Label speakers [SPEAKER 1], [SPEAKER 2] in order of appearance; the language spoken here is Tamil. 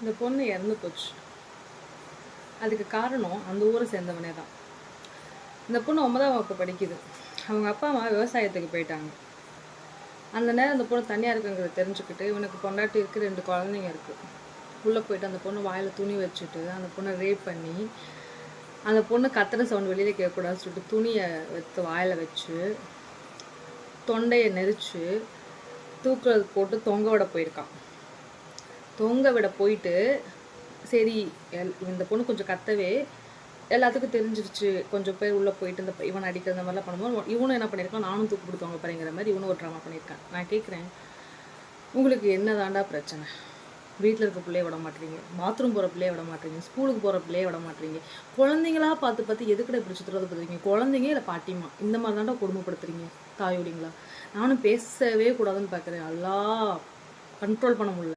[SPEAKER 1] இந்த பொண்ணு இறந்து போச்சு. அதுக்கு காரணம் அந்த ஊரை சேர்ந்தவனே தான். இந்த பொண்ணு 9ஆம் வகுப்பு படிக்குது. அவங்க அப்பா அம்மா விவசாயத்துக்கு போயிட்டாங்க. அந்த நேரம் அந்த பொண்ணு தனியாக இருக்குங்கிறத தெரிஞ்சுக்கிட்டு, இவனுக்கு பொண்டாட்டி இருக்குது, 2 குழந்தைங்க இருக்குது. உள்ளே போயிட்டு அந்த பொண்ணு வாயில் துணி வச்சுட்டு அந்த பொண்ணை ரேப் பண்ணி, அந்த பொண்ணு கத்துற சவுண்ட் வெளியில் கேட்கக்கூடாதுன்னு சொல்லிட்டு துணியை எடுத்து வாயில் வச்சு, தொண்டையை நெரிச்சு, தூக்குறது போட்டு தொங்க விட போயிருக்கான். தொங்க விட போயிட்டு சரி இந்த பொண்ணு கொஞ்சம் கத்தவே எல்லாத்துக்கும் தெரிஞ்சிருச்சு. கொஞ்சம் பேர் உள்ளே போயிட்டு இந்த இவன் அடிக்கிற இந்த மாதிரிலாம் பண்ணும்போது இவனும் என்ன பண்ணியிருக்கான், நானும் தூக்கு கொடுத்தவங்க பாருங்கிற மாதிரி இவனும் ஒரு ட்ராமா பண்ணியிருக்கான். நான் கேட்குறேன், உங்களுக்கு என்ன தாண்டா பிரச்சனை? வீட்டில் இருக்க பிள்ளைய விட மாட்டீங்க, பாத்ரூம் போகிற பிள்ளைய விட மாட்டீங்க, ஸ்கூலுக்கு போகிற பிள்ளைய விட மாட்டீங்க, குழந்தைங்களா பார்த்து எதுக்கிட்ட இப்படி சுற்றுறது பார்த்துருக்கீங்க? குழந்தைங்க இல்லை பாட்டிமா இந்த மாதிரி தாண்டா கொடுமைப்படுத்துறீங்க தாயோடிங்களா? நானும் பேசவே கூடாதுன்னு பார்க்குறேன். நல்லா கண்ட்ரோல் பண்ண முடியல.